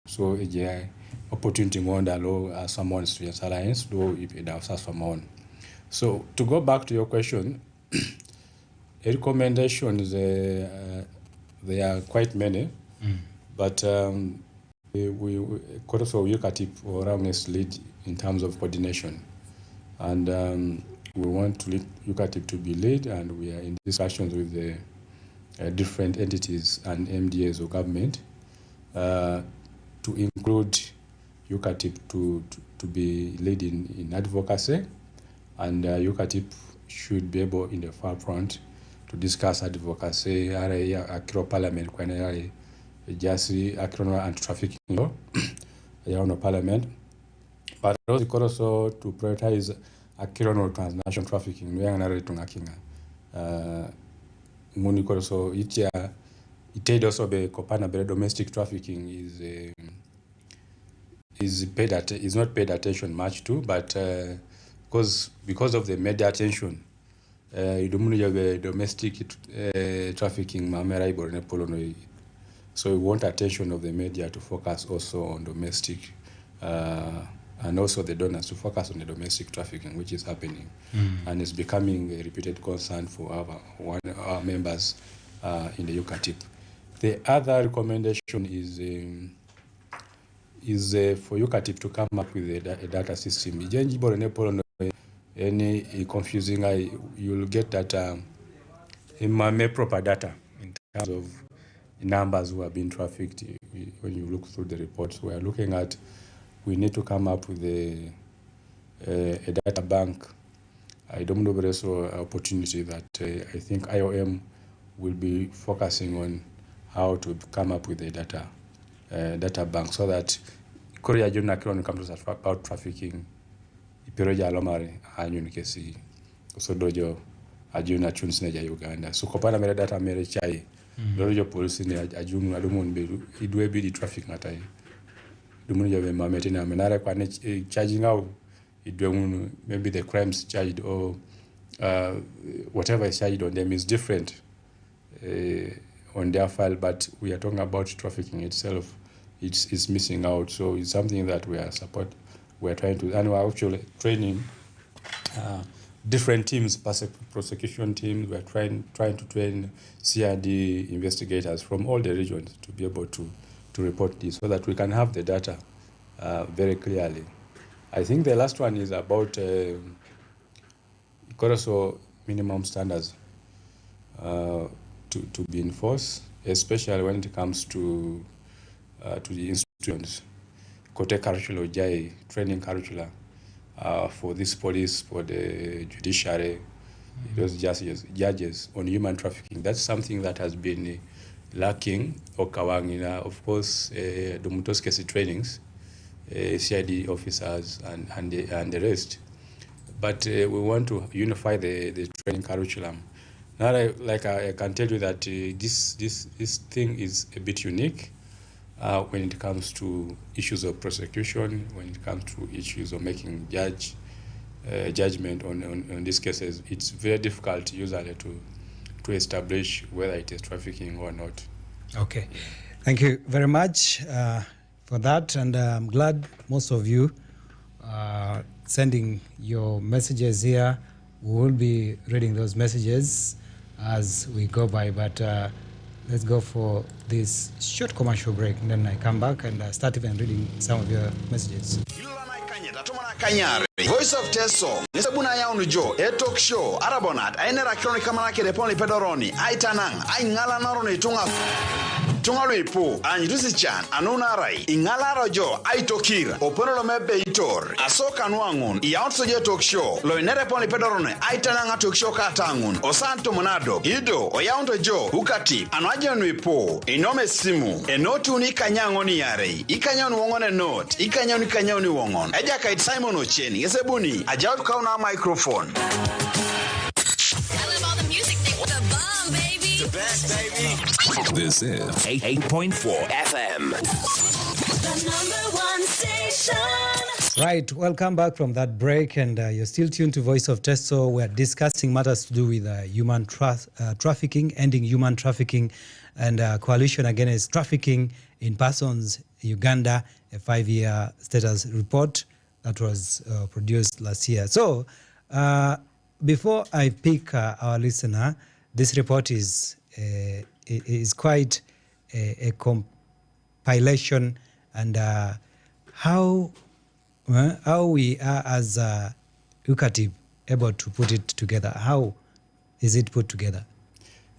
so a opportunity on the law someone students alliance do if it does someone. So to go back to your question, recommendations there are quite many, but we also look at it for awareness lead in terms of coordination, and we want to look at it to be lead, and we are in discussions with the different entities and MDAs or government to include UCATIP to be leading in advocacy, and UCATIP should be able in the forefront to discuss advocacy akiro parliament kwenye jasi akiro anti-trafficking law around parliament, but also to prioritize akiro transnational trafficking we are tungakinga muni also it also be kopana be domestic trafficking is not paid attention much to, but because of the media attention, domestic trafficking, so we want attention of the media to focus also on domestic, and also the donors to focus on the domestic trafficking, which is happening, and it's becoming a repeated concern for our members in the UCATIP. The other recommendation is for UCATIP to come up with a data system. Any confusing, you'll get that in proper data in terms of numbers who have been trafficked. When you look through the reports, we are looking at, we need to come up with a data bank. I don't know, but also an opportunity that I think IOM will be focusing on how to come up with a data bank, so that Korea Juna Kiron comes about trafficking. Ipiroja alomari anyun kesi so dojo ajuna chunsneja Uganda. So kopana mere data mere chai dojo police ne ajunu adumun be idwe bi di traffic natai. Dumun jo be mameti na menare kwa ne charging out idwe maybe the crimes charged or whatever is charged on them is different on their file, but we are talking about trafficking itself. It's missing out, so it's something that we are trying to, and we're actually training different teams, prosecution teams. We're trying to train CRD investigators from all the regions to be able to report this, so that we can have the data very clearly. I think the last one is about also minimum standards to be enforced, especially when it comes to the institutions. Kote curricula, training curricula for this police, for the judiciary, those judges on human trafficking. That's something that has been lacking. Okawangina, of course, the Mutoskesi trainings, CID officers and the rest. But we want to unify the training curriculum. Now, I can tell you that this thing is a bit unique. When it comes to issues of prosecution, when it comes to issues of making judgment on these cases, it's very difficult usually to establish whether it is trafficking or not. Okay, thank you very much for that, and I'm glad most of you are sending your messages here. We will be reading those messages as we go by, but let's go for this short commercial break, and then I come back and start even reading some of your messages. Voice of Teso, Nisabuna Yaunujo, a talk show, Arabonat, Ainera Chronica Manake, the Pony Pedoroni, Aitanang, Aingala Noroni Tunga. Tungaripo, and Rusichan, Anunarai, Ingala Rojo, Aitokir, Opono Mebe Itor, Asoka Nwangun, Iansoje talk show, Loinere Pony Pedorone, Aitananga talk show Katangun, Osanto Monado, Ido, Oyanto Jo, Ukati, Anajan Wipo, Inome Simu, Enotuni Kanyangoni Yare, Ikanyan Wongon note, Ikanyan Kanyoni Wongon, Ejaka Simon Ochen, Yesebuni, Ajaut Kauna microphone. This is 88.4 FM. The #1 station. Right, welcome back from that break, and you're still tuned to Voice of Teso. We're discussing matters to do with human trafficking, ending human trafficking, and coalition against trafficking in persons Uganda, a 5-year status report that was produced last year. So before I pick our listener, this report is quite a compilation, and how we are as UCATIB able to put it together. How is it put together?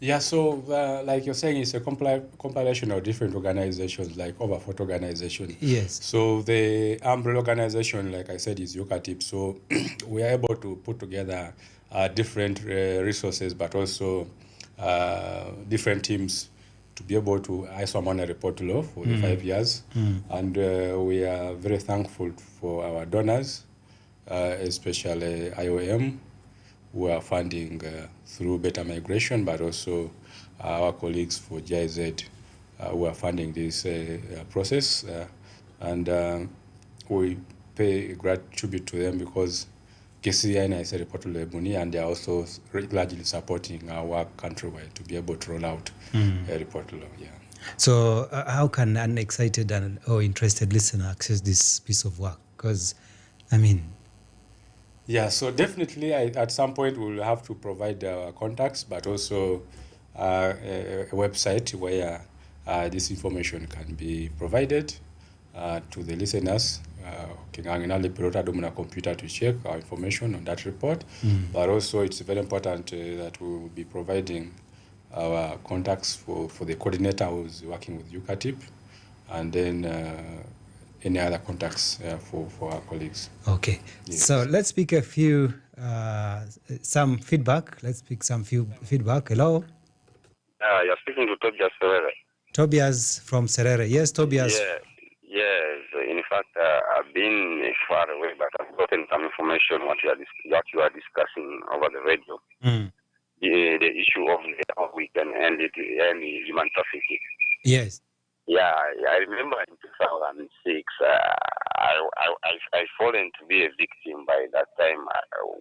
Yeah, so like you're saying, it's a compilation of different organizations, like over 40 organizations. Yes. So the umbrella organization, like I said, is UCATIP. So we are able to put together different resources, but also different teams to be able to ISO report law for the 5 years. And we are very thankful for our donors, especially IOM, who are funding through Better Migration, but also our colleagues for GIZ who are funding this process. And we pay great tribute to them because KCI is a report Lebuni, and they are also largely supporting our work countrywide to be able to roll out a report law. Yeah. So how can an excited or interested listener access this piece of work? Because, I mean... Yeah, so definitely at some point we'll have to provide our contacts, but also a website where this information can be provided to the listeners. Computer to check our information on that report, but also it's very important that we will be providing our contacts for the coordinator who's working with UCATIP, and then any other contacts for our colleagues. Okay, Yes. so let's pick a few, some feedback. Let's pick some few feedback. Hello? You're speaking to Tobias Ferreira. Tobias from Serere. Yes, Tobias. Yes. In fact, I've been far away, but I've gotten some information what you are discussing over the radio. The issue of how we can end human trafficking. Yes. Yeah, I remember in 2006, I fallen to be a victim by that time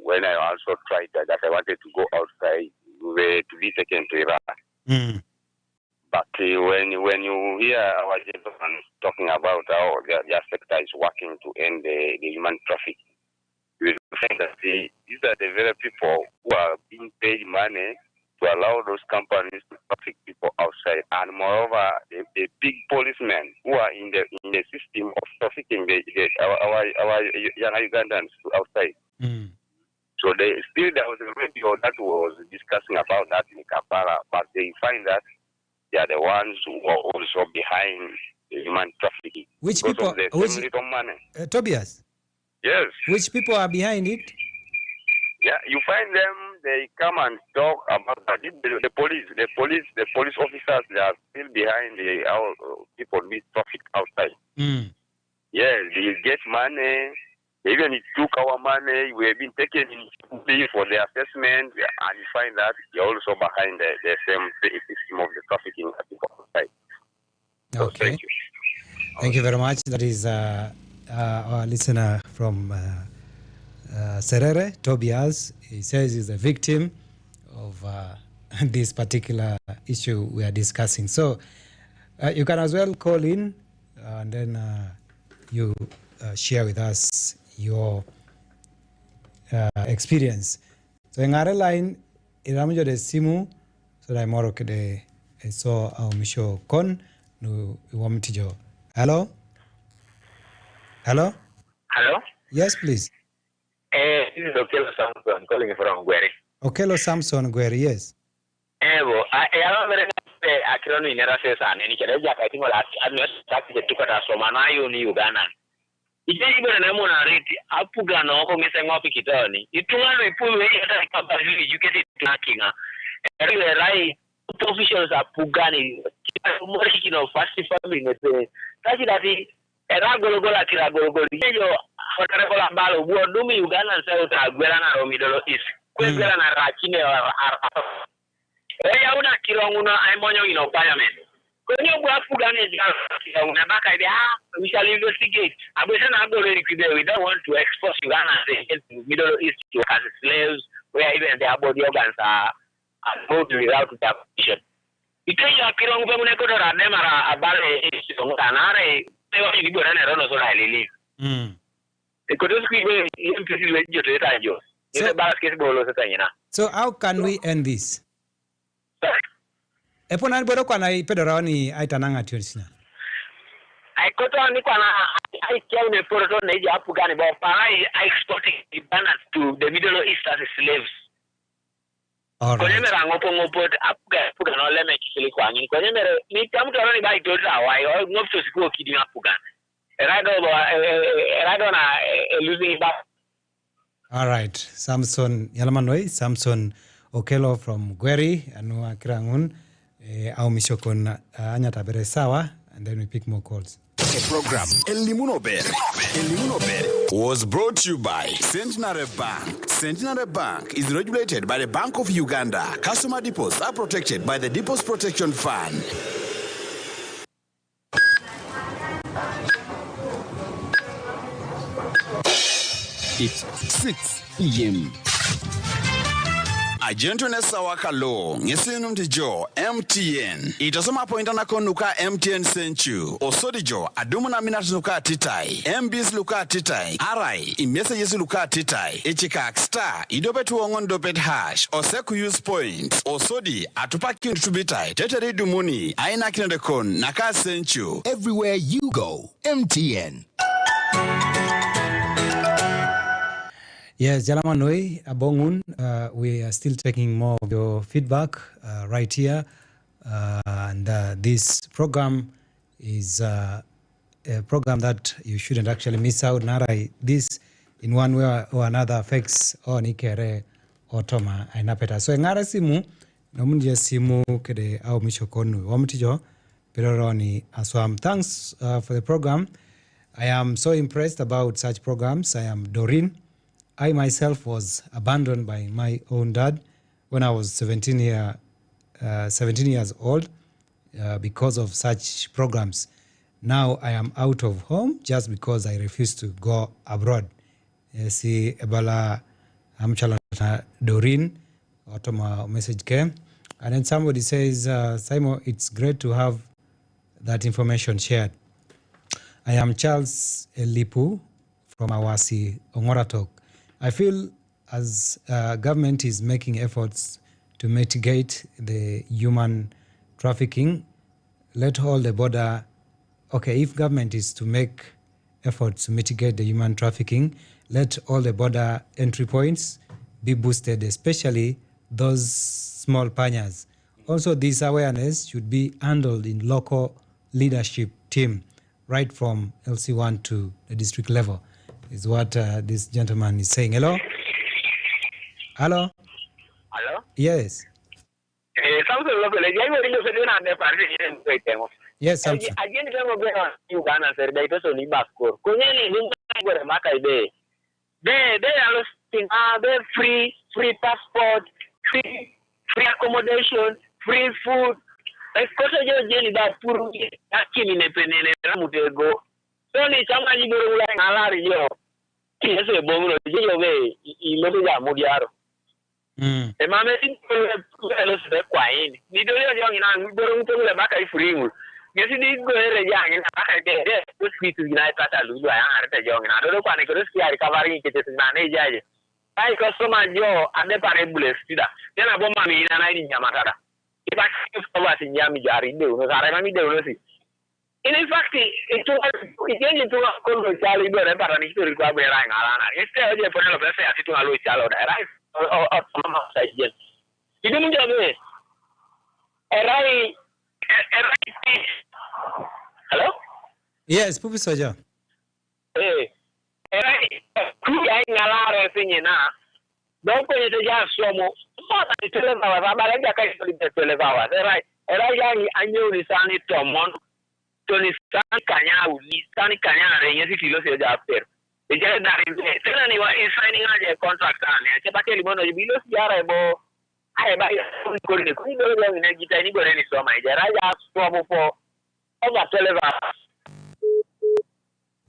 when I also tried that I wanted to go outside to be taken to Iraq. But when you hear our gentlemen talking about how their sector is working to end the human trafficking, you will find that these are the very people who are being paid money to allow those companies to traffic people outside, and moreover, the big policemen who are in the system of trafficking our young Ugandans outside. So there was a radio that was discussing about that in Kampala, but they find that they are the ones who are also behind the human trafficking. Which people? Little money. Tobias. Yes. Which people are behind it? Yeah, you find them. They come and talk about that. The police officers, they are still behind our people being trafficked outside. Yes, they get money. Even it took our money. We have been taken in for the assessment, and you find that they're also behind the same system of the trafficking that people outside. So Okay. thank you. Thank you very much. That is our listener from Serere, Tobias. He says he's a victim of this particular issue we are discussing. So you can as well call in and then you share with us your experience. So in our line, iramujo de simu, so da moro kede so au misho kon no wamtijo. Hello? Hello? Hello? Yes, please. This is Okelo Samson calling from Gweri. Okelo Samson Gweri, yes. Evo, I remember akironu inera sesa neni kile ja kaiti ngola taki je tukata soma nayo ni Uganda. Ije ibe na mona reti apuga na oko ngese ngopi kitoni. Itungano ipulu hata kabali educated tracking. Ewe rai officials apugani mwaki kino fast family ngese. Kaji dati era gologola kira gologoli. Yo hotarekola mbalo buo dumi Uganda nsa utagwela na Middle East. Kwegwela na rachine ya una kironguna aimonyo ino parliament. Kwenye bwa fugane ya una baka ide we shall investigate. Abese na go really we don't want to expose Uganda against the Middle East to as slaves where even their body organs are moved without permission. Ito ya kirongu pe mune kodora nemara abale isi anare I ni bora na rono so na lele. E ko to skribe im pisi we joto eta jo. Ese basketball lo sa nyina. So how can we end this? Sorry? Epona boro kwa na ipedoroni aitananga tiosina. I got on the corner. I tell me for on the Afghan about I exporting the banners to the Middle East as slaves. All right. Kwenye mera ngopo Afghan no leme kisili kwa ngini. Kwenye mera ni tamu taroni ba idodra wa yo ngopto siku kidi Afghan. Erado na losing back. All right. Samson Yalamanoi, Samson Okelo from Gweri anua kirangun au mishokon anyata bere sawa, and then we pick more calls. A program Elimuno Bere was brought to you by Centenary Bank. Centenary Bank is regulated by the Bank of Uganda. Customer deposits are protected by the Deposit Protection Fund. It's 6 p.m. Gentleness awakalo ngesinu mtijo MTN itosoma pointa na konuka MTN senchu osodijo adumu na minatu nuka titai MBs luka titai arai imessages luka titai ichika star idopet wongon dopet hash oseku use points osodi atupaki tubitai teteri dumuni aina kinende kon naka senchu Everywhere you go, MTN. Yes, Jalamanoi, Abongun, we are still taking more of your feedback right here. And this program is a program that you shouldn't actually miss out. Narai, this in one way or another affects Nikere or Toma Ainapeta. So ngara simu, nomunje simu kede au mishokonu. Wamtijo, Peroroni Aswam. Thanks for the program. I am so impressed about such programs. I am Doreen. I myself was abandoned by my own dad when I was 17 years old because of such programs. Now I am out of home just because I refused to go abroad. See, Ebala Amchalana Doreen, Otoma message came. And then somebody says, Simon, it's great to have that information shared. I am Charles Elipu from Awasi, Ongoratok. I feel as government is making efforts to mitigate the human trafficking, let all the border, okay, if government is to make efforts to mitigate the human trafficking, let all the border entry points be boosted, especially those small panyas. Also, this awareness should be handled in local leadership team, right from LC1 to the district level. Is what this gentleman is saying. Hello? Hello? Hello? Yes. Something local. Yes, Samson. Again, Uganda said they also need back score. Kunyani Lunga Maka Day. They are listing they free passport, free accommodation, free food. Because you're getting that poor in a penny Ramutego. So ni chama ni boro la ngalari yo. Yeso e bomo yo we ilobe ya mudiaro. E mame tin ko lo se kwa yin. Ni do yo ngina boro nto le maka ifringu. Ngesi di go ere ya ngina maka de to sweet na tata lu ya arte yo ngina do kwa ne ko ski ari kavari ke te na ne jaje. Ai ko so ma yo ande pare bule stida. Tena bomba mi na ni nyamatara. Iba ko ba si nyami jari de no sare ma mi de no si. In fact, itu kalau calo itu ada para itu rikuah berai ngalana. Este aja pernah lepas saya itu ngalu calo daerah. Sama saja. Itu menjadi erai. Hello? Yes, Pupi saja. Erai. Kuya ngalara sini na. Dong punya saja semua. Mata itu lepas apa lagi akan itu lepas. Erai yang anjur di sana itu mon. Tony Kanya, Sani Kanya, and kilo says after. The judge that is signing a contract on it. Chapaki Mono, you below Yarabo. I buy a good anybody so my Jaraya for over 12 hours.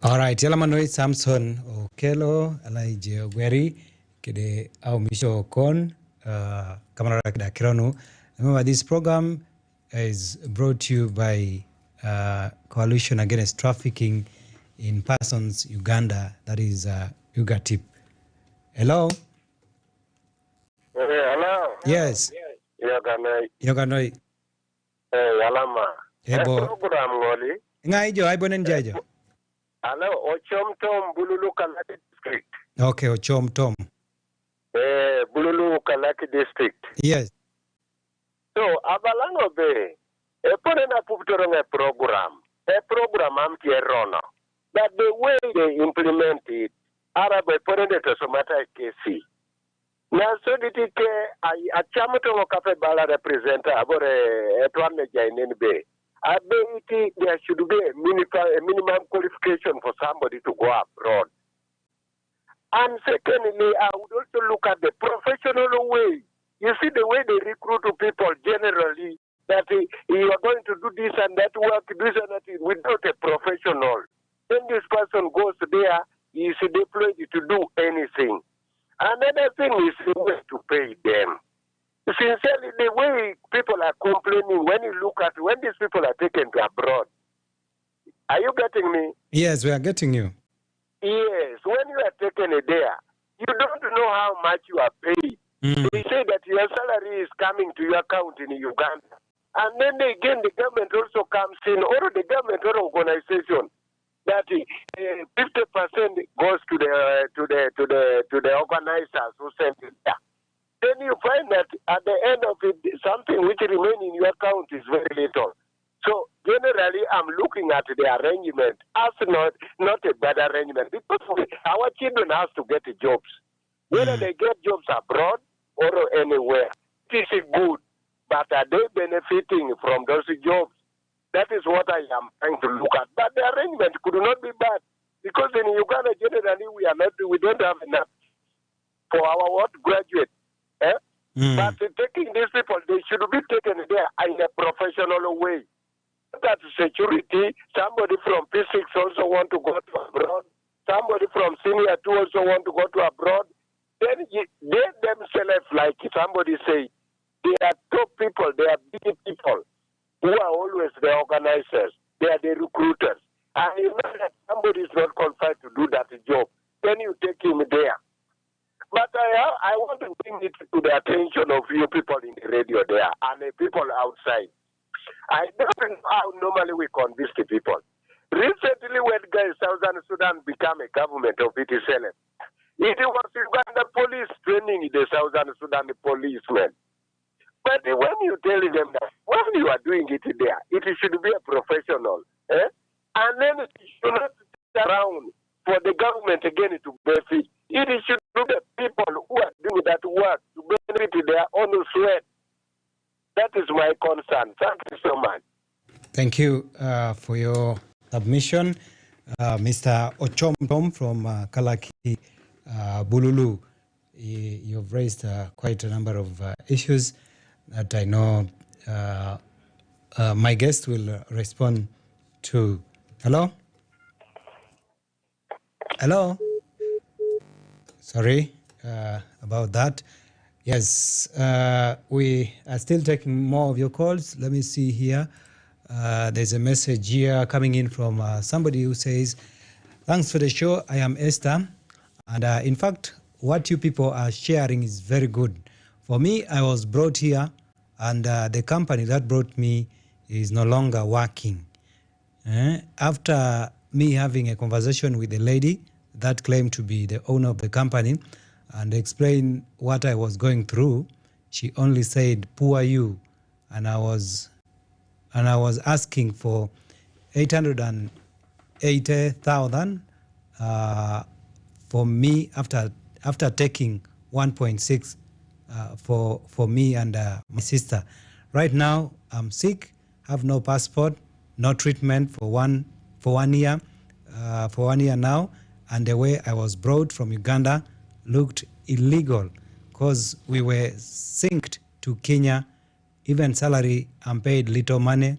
All right, Yalamanoi Samson Okelo, Elijah Gweri, Kede Aumisho Kon, Kamara Kironu. Remember, this program is brought to you by Coalition Against Trafficking in Persons Uganda, that is UGATIP. Hello? Hello? Yes. Yoganoi. Yalama. Ebo. Program ngoli. Ngai jo, aibonen jajo. Hello, Ochom Tom, Bululu Kalaki District. Okay, Ochom Tom. Bululu Kalaki District. Yes. So, abalango be, pone na puptorong a program am tierrono. But the way they implement it, Arabe pone de tosomata kesi. Na so ditike a chamuto cafe bala representa abore etwane jainin be. Ability, there should be a minimum qualification for somebody to go abroad. And secondly, I would also look at the professional way. You see the way they recruit people generally, that you are going to do this and that work, this and that, without a professional. When this person goes there, he is deployed to do anything. Another thing is the way to pay them. Sincerely, the way people are complaining, when you look at when these people are taken to abroad, are you getting me? Yes, we are getting you. Yes, when you are taken there, you don't know how much you are paid. They say that your salary is coming to your account in Uganda. And then again, the government also comes in, or the government or organization, that 50% goes to the organizers who send it there. Then you find that at the end of it, something which remains in your account is very little. So generally, I'm looking at the arrangement as not a bad arrangement, because our children have to get jobs. Whether they get jobs abroad or anywhere, it is good. But are they benefiting from those jobs? That is what I am trying to look at. But the arrangement could not be bad, because in Uganda generally we don't have enough for our graduates. But taking these people, they should be taken there in a professional way. That's security. Somebody from P6 also want to go to abroad. Somebody from Senior 2 also want to go to abroad. Then they themselves, like somebody say, they are top people, they are big people who are always the organizers. They are the recruiters. And you know that somebody is not qualified to do that job. Then you take him there. But I want to bring it to the attention of you people in the radio there and the people outside. I don't know how normally we convince the people. Recently, when Southern Sudan became a government of itself, it was Uganda police training the Southern Sudan policemen. But when you tell them that when you are doing it there, it should be a professional. And then it should not sit around for the government again to benefit. It should be the people who are doing that work to benefit their own sweat. That is my concern. Thank you so much. Thank you for your submission. Mr. Ochom Tom from Kalaki, Bululu, you've raised quite a number of issues that I know my guest will respond to. Hello? Hello? Sorry about that. Yes, we are still taking more of your calls. Let me see here. There's a message here coming in from somebody who says, thanks for the show. I am Esther. And in fact, what you people are sharing is very good. For me, I was brought here and the company that brought me is no longer working. After me having a conversation with a lady that claimed to be the owner of the company and explained what I was going through, she only said, poor you. And I was asking for 880,000 for me after taking 1.6 for me and my sister. Right now, I'm sick, have no passport, no treatment for one year now, and the way I was brought from Uganda looked illegal because we were synced to Kenya. Even salary, I'm paid little money,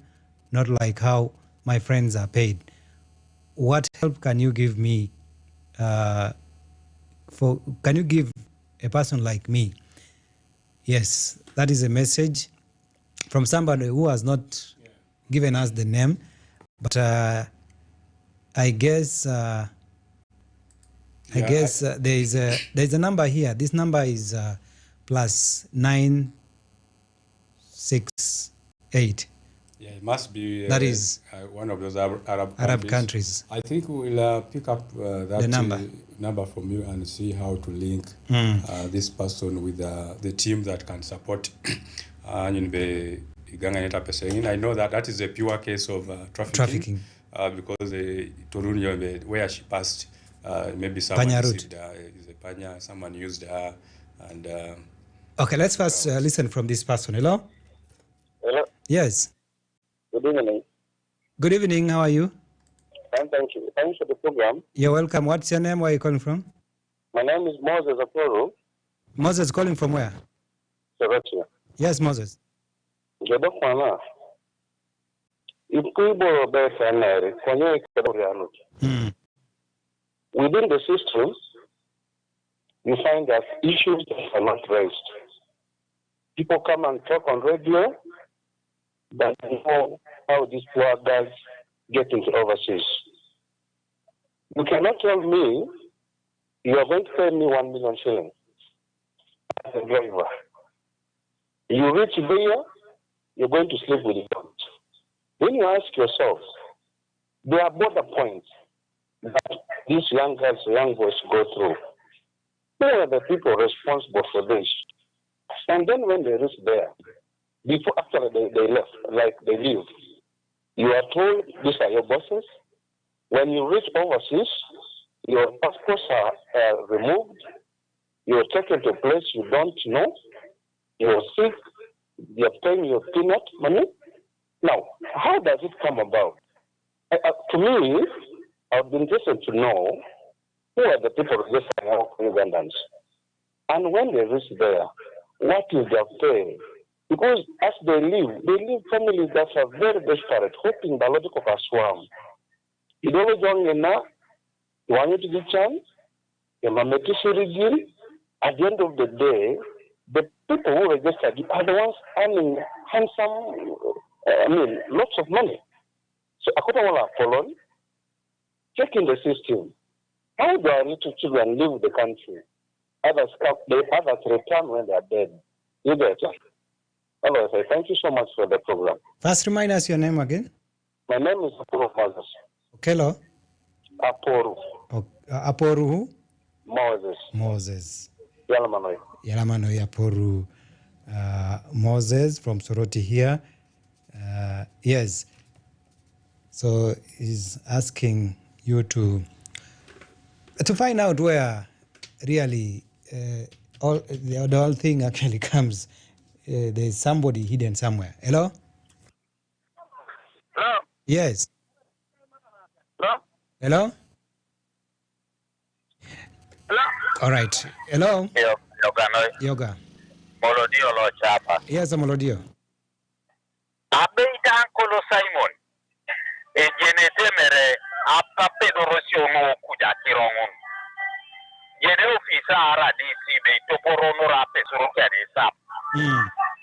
not like how my friends are paid. What help can you give me? Can you give a person like me? Yes, that is a message from somebody who has not given us the name, But I guess there's a number here. This number is plus 968. Yeah, it must be That is one of those Arab countries. I think we'll pick up that number from you and see how to link this person with the team that can support I know that is a pure case of trafficking. Because Torunio, where she passed, maybe someone received her, is a panya, someone used her, and. Okay, let's first listen from this person. Hello. Hello. Yes. Good evening. Good evening. How are you? Fine, thank you. Thanks for the program. You're welcome. What's your name? Where are you calling from? My name is Moses Aporo. Moses, calling from where? Sorotia. Yes, Moses. Within the system, you find that issues are not raised. People come and talk on radio, but they know how these poor guys get into overseas. You cannot tell me you are going to pay me 1 million shillings as a driver. You reach there, you're going to sleep with the dogs. When you ask yourself, there are border points that these young girls, young boys go through. Who are the people responsible for this? And then when they reach there, after they left, like they leave, you are told these are your bosses. When you reach overseas, your passports are removed. You are taken to a place you don't know. You are sick. You are paying your peanut money. Now, how does it come about? To me, I've been interested to know who are the people registering our Ugandans. And when they reach there, what is their pay? Because as they live families that are very desperate, hoping the logic of a swam. You don't join enough, you want to get chance, you regime. At the end of the day, the people who registered are the ones earning handsome, lots of money. So I couldn't want to follow, checking the system. How do our little children leave the country? Others return when they are dead. You get it? Otherwise, thank you so much for the program. First, remind us your name again. My name is Aporo Moses. Hello. Aporo. Aporu. Moses. Yalamanoi. Aporu. Moses from Soroti here. Yes. So he's asking you to find out where really the whole thing actually comes. There's somebody hidden somewhere. Hello? Hello? Yes. Hello? Hello? Hello? All right. Hello? Yoga. Molodio lo chapa. Yes, Molodio. Abeita Uncle Simon. E genetemere apa pedorosio no kuja kirongun. Yene ofisa ara DC be toporono rape suruke de sap.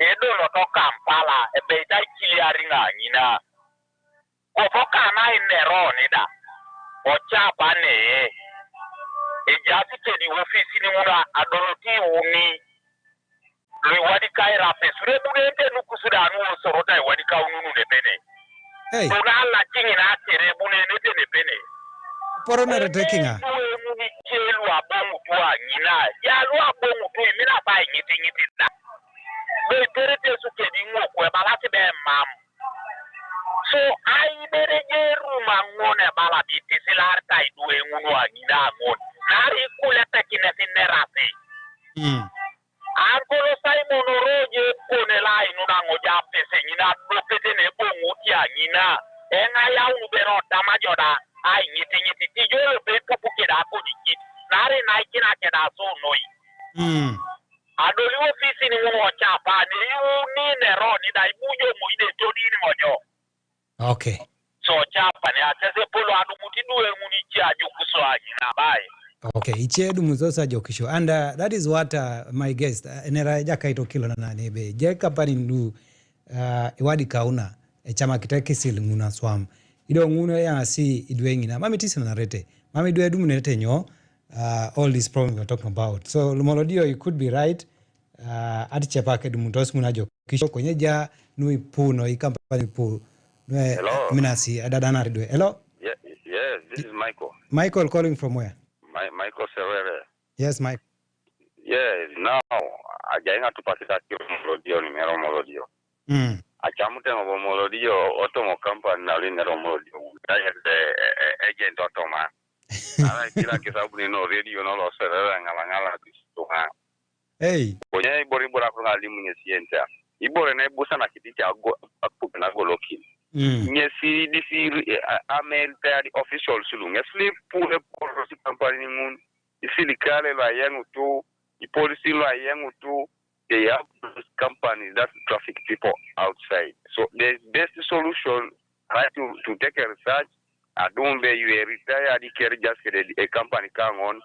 Edo lo to Kampala e beita kiliaringa nyina. Ofoka na inero nida. Ochapa ne. E jati ke di ofisi ni mura adoroti uni. Luwadi kai rape sure budete nukusuda anu sorota e wadi ka ununu ne bene. Hey. Tugala kingi na tere bune nete ne bene. Porona retekinga. Muni chelu abongu tuwa nyina. Ya lu abongu tuwa mina pa nyiti na. Be terete suke di ngokwe balati be mam. So ai bereje ruma ngone bala biti silar tai duwe ngunu nyina ngon. Nari kule tekine sinerate. Ankolo Simon Roje kone la inuna ngoja pese nyina blokete ne bongu tia nyina. Enga ya ubero damajoda ai nyiti tijolo be kapuke da ko dikit. Nari na ikina keda so noi. Adoli ofisi ni wo chapa ni ni nero ni da ibujo mu ide todi ni mojo. Okay. So chapa ni atese polo adu mutidu nguni chia jukuso anyina bai. Okay, ichedu muzosa jokisho. And that is what my guest, Nera Jakaito Kilo na nebe. Jeka pani ndu iwadi kauna, chama kitaki sil nguna swam. ido nguno ya si idwe ngina mami tisi na rete mami dwe du munete nyo all these problems we're talking about so lumolodio you could be right ati chepake du muntos munajo kisho kwenye ja nui puno ikampani pu Hello. minasi adadana ridwe hello Yes, this is Michael calling from where Michael Serere. yes Mike Yes, now ajainga tupakita kiro molodio ni mero molodio. Achamute ngo molodio otomo company na line ro molodio. Daya de agent otoma. Ara kila kisabu ni no radio no lo serere ngala tuha. Hey. Konya ibori bora ko ngalimu nyesienta. Ibore na ibusa na kititi agu na goloki. Nyesi disi America the official sulu. Ngesli pour le company mun. Isi likale la yangu tu. The policy law they have companies that traffic people outside. So the best solution, right, to take a research. I don't be you retire the care just a company come on.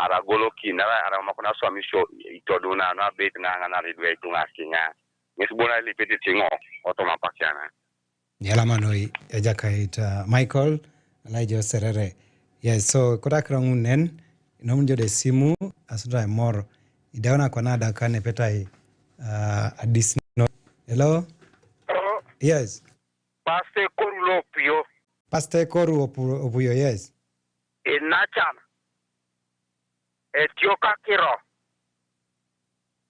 Aragolo kinara aramakona swami show itoduna na bet na na redwe tunga kinga. Nisibona ile petit tingo otoma pakiana. Yala manoi ejakaita Michael Elijah Serere. Yes, so kodakra ngunen inomjo de simu asudra moro idaona kwa nada kane petai additional. Hello? Hello? Yes. Pastor Koru Opio. Pastor Koru Opuyo, yes. Inachana. Etioka kiro.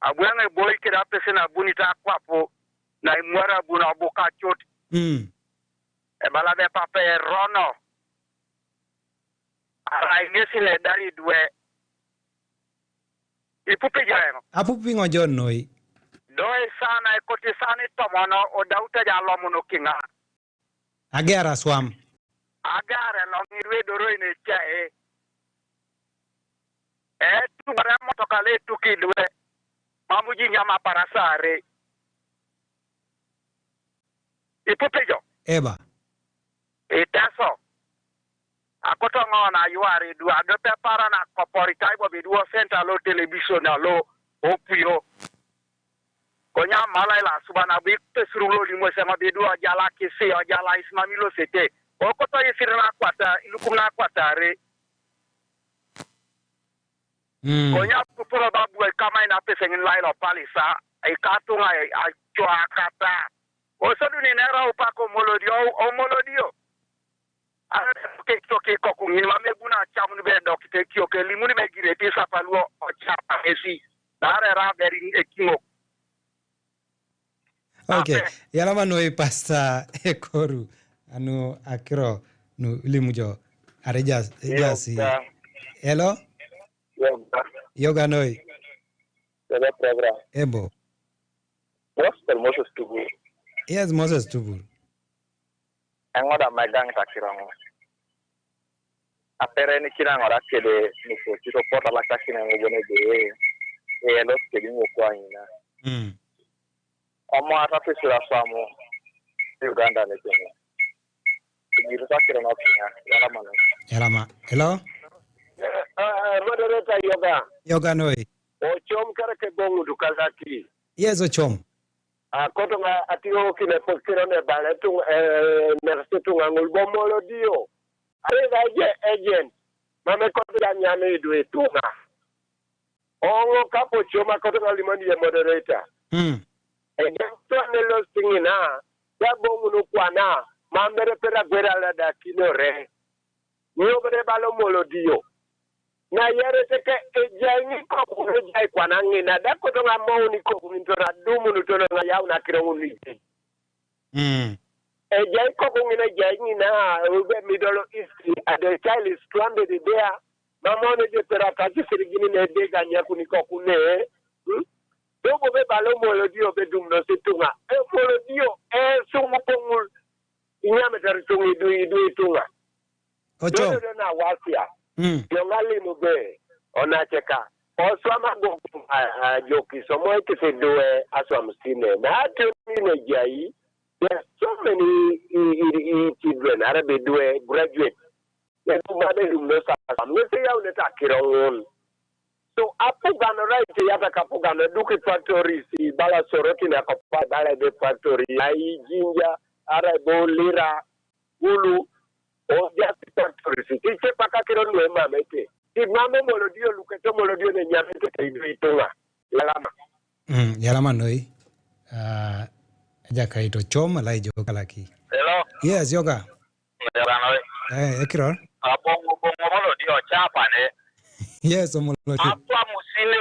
Abwana boy kira pese na bunita kwapo na imwara buna buka choti. Ebala de pape rono. Ara ingesi le dari dwe. Ipupi jeno. Apupi ngojon noi. Doi sana ekoti sani tomono o dauta jalo muno kinga. Agara swam. Agare longirwe doro ine chae. Tu baramo tokale tu kidwe. Mamuji nyama parasare. Ipupi jo. Eba. Itaso. Akoto ngona yuari du adope para na kopori taibo biduo center lo television na lo opio. Konya malaila subana bi pesrulo di mo sama biduo jala kisi o jala ismamilo sete. Okoto yisirna kwata ilukuna kwatare. Konya pupuro babu kama ina pese ngin lailo palisa ai katunga ai choa kata. Osodu ni nera upako molodio o molodio. Ke ko ngin ma meguna chamu be dokite ki o ke limuni me gireti sapaluo o chapa esi dare ra beri ekingo. Okay, yala manoi pasta Ekoru anu akiro nu limujo areja jasi. Hello? Yoga noi. Yoga program. Ebo. What's the Moses Tubu? Yes, Moses Tubu. Angoda magang takirango. Apere ni kina ngora kede nuko tito pota la kakina ngobone de elo kedi ngokwa ina. Omo atape sura swamo Uganda ne kene. Ni takira no kina yala mano. Yala ma. Hello? Moderator yoga. Yoga noi. Ochom karake bongu dukazaki. Yes, ochom. Koto nga atio kine pokiro ne bale tu nerse tu ngul bomolo dio. Are agent. Mame koto ya nyame idwe tunga. Ongo kapo choma koto nga limoni ya moderator. Agent to ne lo stingina. Ya bongu nukwana. Mamere pera gwera la da kinore. Nyo bere balo molo dio. Na yere teke ejaini ko ejai kwana ngina da ko to ngamo ni ko minto na dumu no to na yaw na kire nguni ejai ko ngina jaini na ube middle east and the child is stranded there mama ne de pera ka ti sirigini ne de ganya kuni ko kune do bo be balo mo lo dio be dum no situnga e mo lo dio sumu pongul inyame tar tungi du tunga ocho na wasia Yongali mube onacheka oswama go joki somo kise doe aswam sine na atu ni jai there's so many children arabe doe graduate ya tumade rumno sa mwese ya uneta kirongon so apugano right yata kapugano duki factory si bala soroti na kopa bala de factory ai jinja arabe lira ulu O just factory. Tiche paka kiro nwe mamete. Ti mame molodio luketo molodio ne nyamete te itunga. Yalama. Yalama noi. Jakaito chom alai jo kalaki. Hello. Yes, yoga. Ekiro. Bongo molodio chapa ne. Yes, omolodio. Apa musile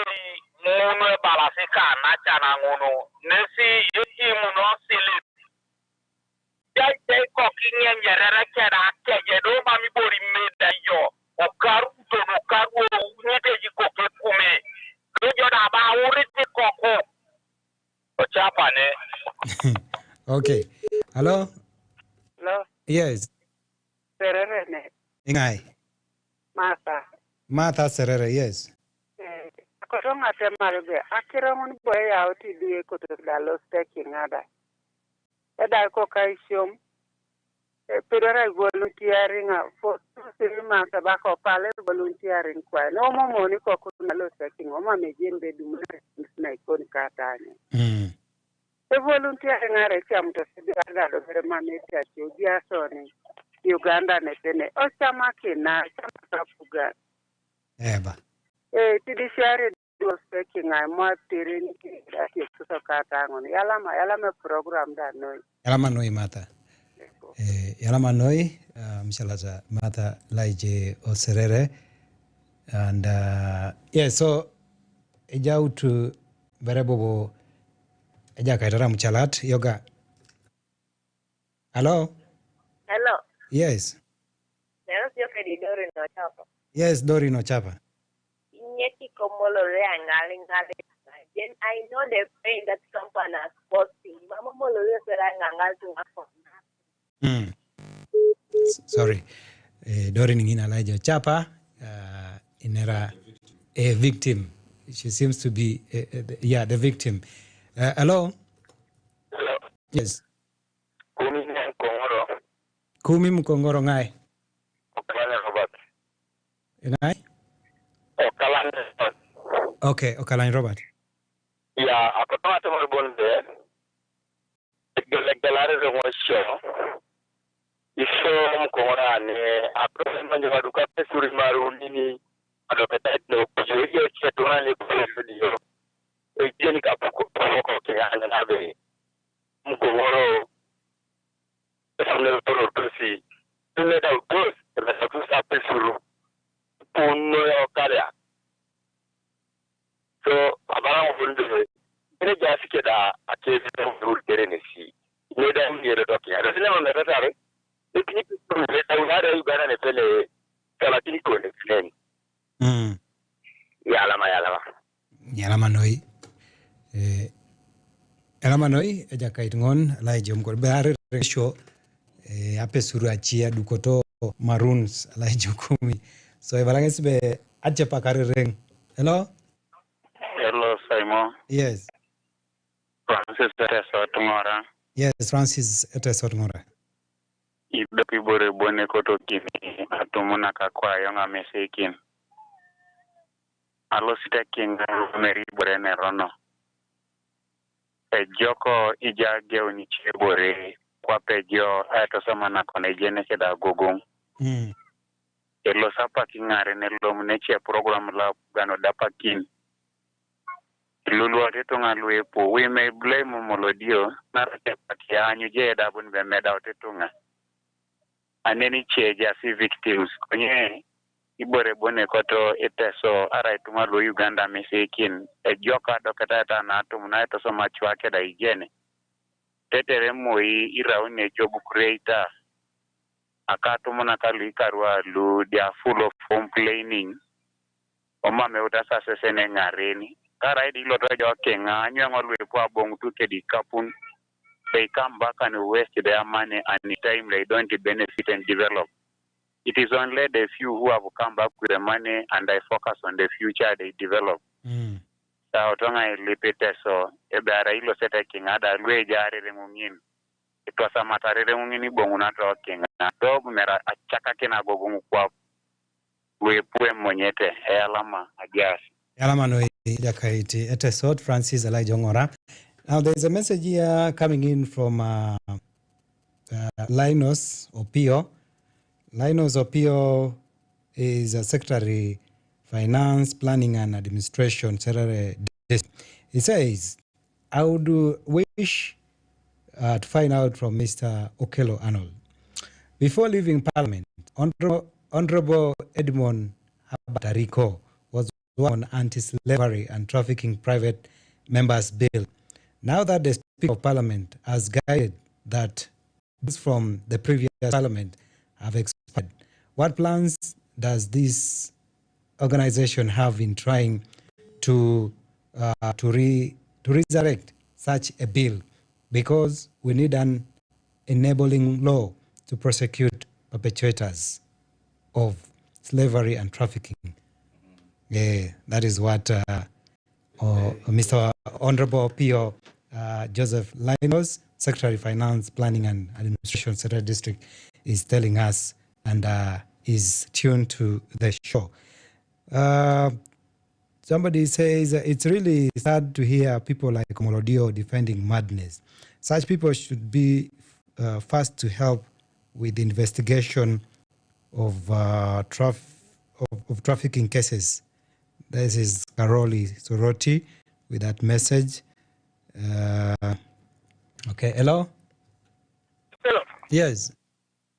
ngono balasika na chana ngono. Nesi yiki muno sile. Jai kokinye nyerere kera keje do mami bori meda yo. Okaru to okaru unite jikoke kume. Dojo na ba uriti koko. Ochapa ne. Okay. Hello? Hello? Yes. Serere ne. Ingai. Martha Serere, yes. Akoronga temarbe. Akirongun boy out di ko to dalo staking ada. Eda ko kai shom. Pedora volunteering for 3 months abako pale volunteering kwa. No mo ni ko na lo staking o ma mejembe dumre na ikon katanya. E volunteering are cham to sidara do bere maneti ati odia soni. Uganda ne tene. O chama kina chama fuga. Eba. Tidishare was taking I more terrain that is to Katangon. Yalama program that no. Yalama noi mata. Yalama noi, Mishalaza mata laije o serere. And yeah, so eja utu berebobo eja kaitara mchalat yoga. Hello? Hello. Yes. Yes, Dori no chapa. Then I know the pain that company has posting. Mama Molo Sorry. Dori ningina laija chapa inera a victim. She seems to be the victim. Hello? Hello. Yes. Kumi Mkongoro. Kumi Mkongoro ngai. Okalane Robert. Ngai? Okalane Robert. Okay, Okalane Robert. Yeah, akotoma tomo bonde. Galare de mo show. Iso Mkongoro ne apro manje waduka pesuri maru nini adopeta no kuyo chetuna le kuyo. Ejeni kapuko ko ke ana nabe. Mkongoro samle toro tosi. Tune da ukos, da kusa pesuru. Puno yo kala. So abara wunde ene jasike da akezi ru terenesi. Ne da ngere doki. Ada sele on da tare. Teknik le da ngara Uganda ne pele kala tiniko ne flen. Yalama noi. Yalama noi eja kaitungon laije mkor beare ratio ape suru achia dukoto maroons laije 10. So evalanges be ache pakare reng. Hello? Hello, Simon. Yes. Francis Teso tomorrow. Yes, Francis Teso tomorrow. Ibe pibore bone koto kini atumuna kakwa yonga mesekin. Alo staking meri bore ne rono. Joko ija geo ni chebore kwa pejo ato sama na kone jene keda gogong. Elo sapa kingare ne lomne che program la gano dapakin. Lulu ateto ngalwe po we may blame molodio narate patia anyu je dabun be meda otetunga. Aneni che jasi victims konye ibore bone koto eteso ara itumalo Uganda mesekin joka dokata na tumuna eto so machwa keda igene tetere moi iraune job creator akatumuna kalu ikarwa lu they are full of complaining oma me utasa sesene ngareni kara idi lo tojo kenga anyu ngolwe kwa bong tuke di kapun they come back and waste their money and the time they don't benefit and develop. It is only the few who have come back with the money and they focus on the future they develop. So tonga ilipete so ebara ilo seta kingada lwe jare remungin. Itwa samatare remungini bonguna to kinga. Dog mera achaka kina gogungu kwa we pue monyete alama agias. Alama no jakaiti Etesot Francis Elijah Ngora. Now there's a message here coming in from Linus Opio. Linus Opio is a Secretary Finance, Planning and Administration. He says, I would wish to find out from Mr. Okello Arnold. Before leaving Parliament, Honorable Edmond Abatariko was on anti-slavery and trafficking private members bill. Now that the Speaker of Parliament has guided that bills from the previous Parliament have expired, what plans does this organization have in trying to resurrect such a bill? Because we need an enabling law to prosecute perpetrators of slavery and trafficking. That is what Mr. Honorable Pio Joseph Linus, Secretary of Finance, Planning and Administration, Central District, is telling us, and is tuned to the show. Somebody says it's really sad to hear people like Molodio defending madness. Such people should be first to help with the investigation of trafficking cases. This is Karoli Soroti with that message. Okay, hello? Hello. Yes.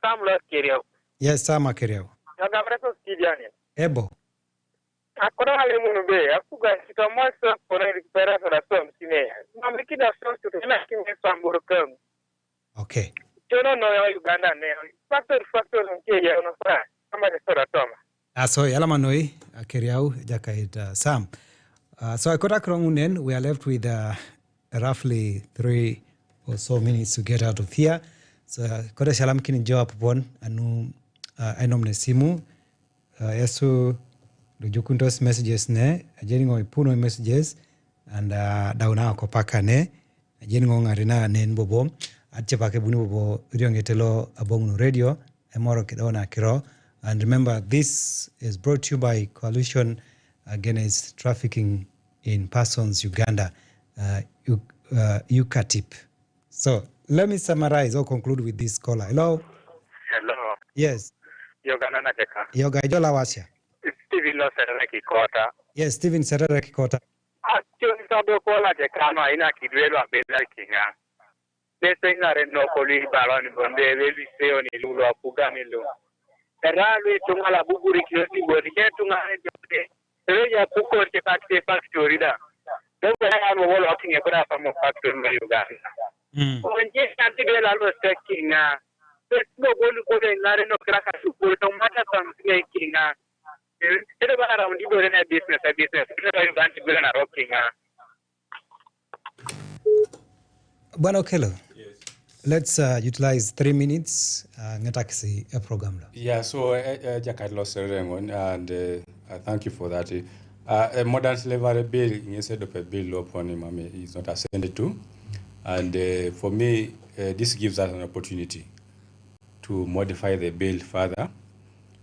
Sam Lord Kirio. Yes, Sama Kirio. Nagabraso Kidiani. Ebo. Akora hali munube, akuga sitamosa kora recupera para som sine. Mamiki da som to na kinge samburu kam. Okay. Jono no Uganda ne. Factor nke ya no fra. Kama de sora toma. So Yalamanoi, Kiriau, Jakaita Sam. So Akora Krongunen, we are left with roughly 3 or so minutes to get out of here. So Kora Shalam Kini Joa Pupon, Anu Ainomne Simu, Yesu Lujukuntos messages ne, Jeningo Puno messages, and Dauna Kopaka ne, Jeningo Arena ne Bobo, Atchepake Bunubo, Riongetelo Abongu Radio, Emoro Kedona Kiro. And remember, this is brought to you by Coalition Against Trafficking in Persons Uganda, UCATIP. So let me summarize or conclude with this caller. Hello? Hello. Yes. Uganda na teka. Yoga Ijola Washa. Steven lo sereki kota. Yes, Steven Sereki Kota. Actually, sabo kola teka no ina kidwelo abela kinga. Dese ngare no koli baloni bonde webi seo ni lulo apugani lo. Eralwe tungala buguri kiyosi bodi ke tungala jote. Reja puko te pakte factory da. Dogo ya mo wolo kinga kura famo factory mo Uganda. Onje kanti bela lo stekinga. Go golu ko de ngare no kraka suko to mata something kinga. Ede ba around ibo na business. Ede Uganda bela na rockinga. Bueno, Okello. Let's utilize 3 minutes ngataxi a program. Yeah, so Jakai lost and thank you for that. A modern slavery bill instead of a bill upon him is not ascended to, and for me this gives us an opportunity to modify the bill further,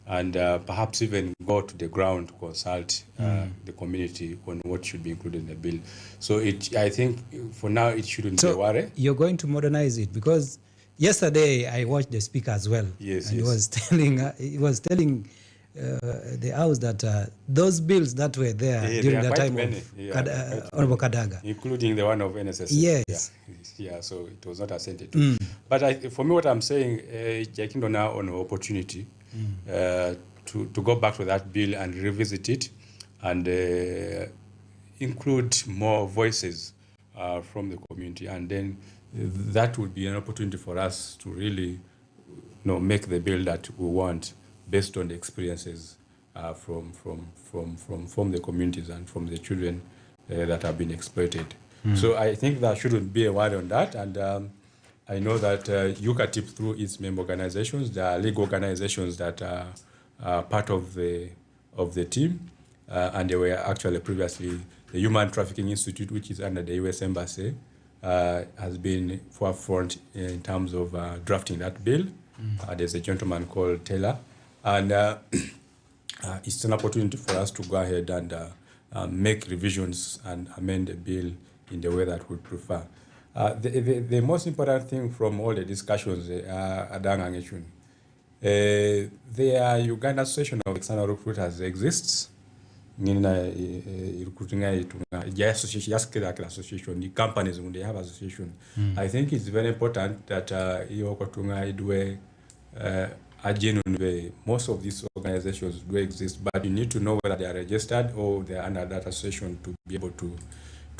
and perhaps even go to the ground to consult the community on what should be included in the bill. So I think for now it shouldn't be a worry. You're going to modernize it, because yesterday I watched the speaker as well. Yes, and yes. He was telling the House that those bills that were there during the time of Honorable Kadaga, including the one of NSS. Yes. Yeah, so it was not assented to. But for me, what I'm saying, Jakindo now on an opportunity to go back to that bill and revisit it, and include more voices from the community, and then that would be an opportunity for us to really make the bill that we want based on the experiences from the communities and from the children that have been exploited. So I think there shouldn't be a worry on that, and I know that UCATIP, through its member organizations, there are legal organizations that are part of the team, and they were actually previously the Human Trafficking Institute, which is under the U.S. Embassy, has been forefront in terms of drafting that bill. There's a gentleman called Taylor, and it's an opportunity for us to go ahead and make revisions and amend the bill in the way that we prefer. The most important thing from all the discussions, The Uganda Association of External Recruiters exists. Nina recruiting association, the companies when they have association. I think it's very important that most of these organizations do exist, but you need to know whether they are registered or they are under that association to be able to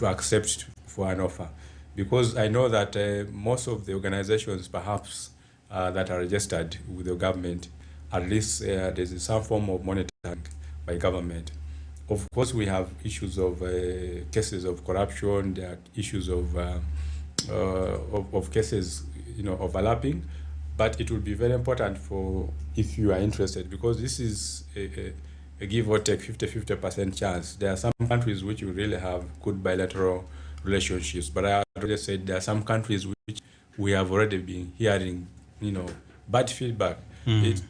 accept for an offer. Because I know that most of the organizations perhaps that are registered with the government, at least there's some form of monitoring by government. Of course, we have issues of cases of corruption. There are issues of cases, overlapping. But it will be very important for if you are interested, because this is a give or take 50-50% chance. There are some countries which will really have good bilateral relationships, but I already said there are some countries which we have already been hearing, bad feedback. Each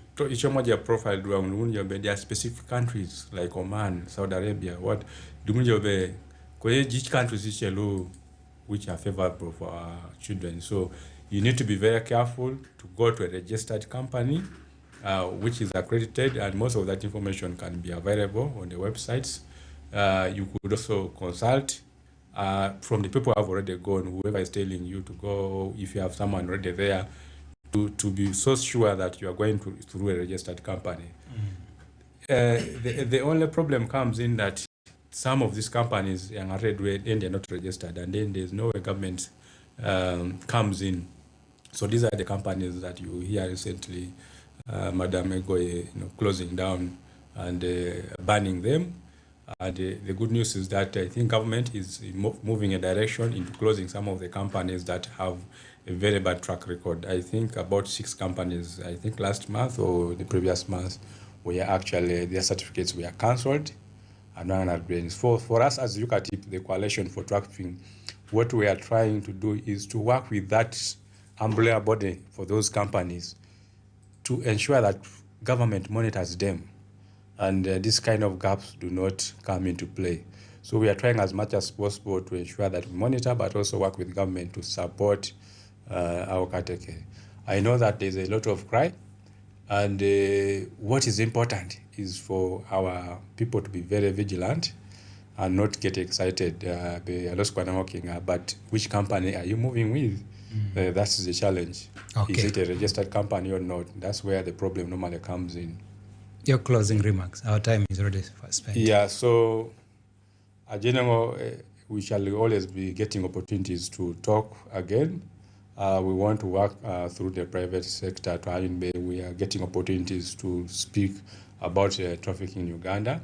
moja profile there are specific countries like Oman, Saudi Arabia, each countries which are favorable for our children. So you need to be very careful to go to a registered company which is accredited, and most of that information can be available on the websites. You could also consult from the people who have already gone, whoever is telling you to go, if you have someone already there, to be so sure that you are going through a registered company. The only problem comes in that some of these companies are and they're not registered, and then there's no government comes in. So these are the companies that you hear recently, Madam Egoye, closing down and banning them. And the good news is that I think government is moving a direction into closing some of the companies that have a very bad track record. I think about 6 companies, I think last month or the previous month, where actually their certificates were cancelled and none are grants. For us as UCATIP, the Coalition for Trafficking, what we are trying to do is to work with that umbrella body for those companies to ensure that government monitors them and these kind of gaps do not come into play. So we are trying as much as possible to ensure that we monitor, but also work with government to support our category. I know that there's a lot of cry, and what is important is for our people to be very vigilant and not get excited. But which company are you moving with? That's the challenge. Okay. Is it a registered company or not? That's where the problem normally comes in. Your closing remarks. Our time is already spent. Yeah, so general, we shall always be getting opportunities to talk again. We want to work through the private sector. We are getting opportunities to speak about trafficking in Uganda.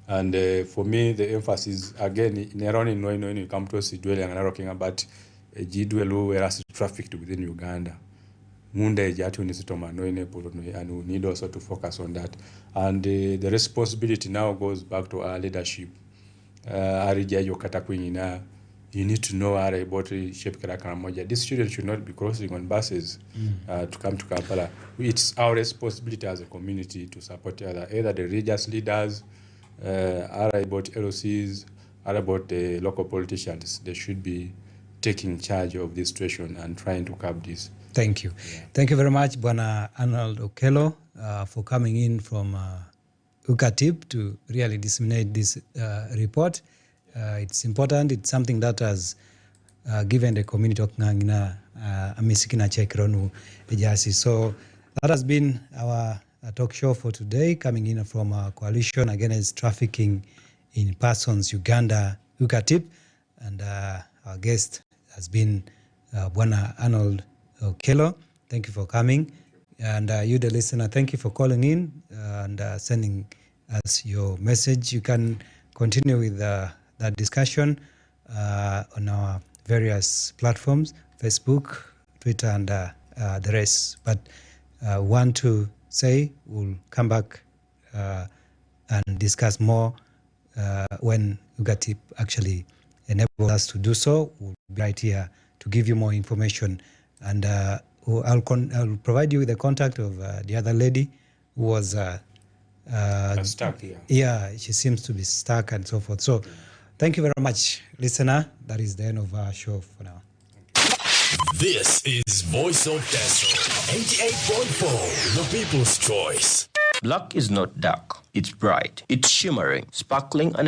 And for me, the emphasis, again, when you come to us, and talking about where trafficked within Uganda. And we need also to focus on that. And the responsibility now goes back to our leadership. You need to know about these students should not be crossing on buses to come to Kampala. It's our responsibility as a community to support either the religious leaders, about LOCs, about the local politicians. They should be taking charge of this situation and trying to curb this. Thank you. Yeah. Thank you very much, Bwana Arnold Okello, for coming in from UCATIP to really disseminate this report. It's important. It's something that has given the community of Ngangina Amisikina Chekironu Ejasi. So that has been our talk show for today, coming in from our Coalition Against Trafficking in Persons Uganda, UCATIP. And our guest has been Bwana Arnold Okello. Thank you for coming. And you, the listener, thank you for calling in and sending us your message. You can continue with that discussion on our various platforms, Facebook, Twitter, and the rest. But want to say we'll come back and discuss more when UCATIP actually enables us to do so. We'll be right here to give you more information. And I'll provide you with the contact of the other lady who was stuck here. Yeah, she seems to be stuck and so forth. So thank you very much, listener. That is the end of our show for now. This is Voice of Teso, 88.4, the people's choice. Black is not dark. It's bright. It's shimmering, sparkling, and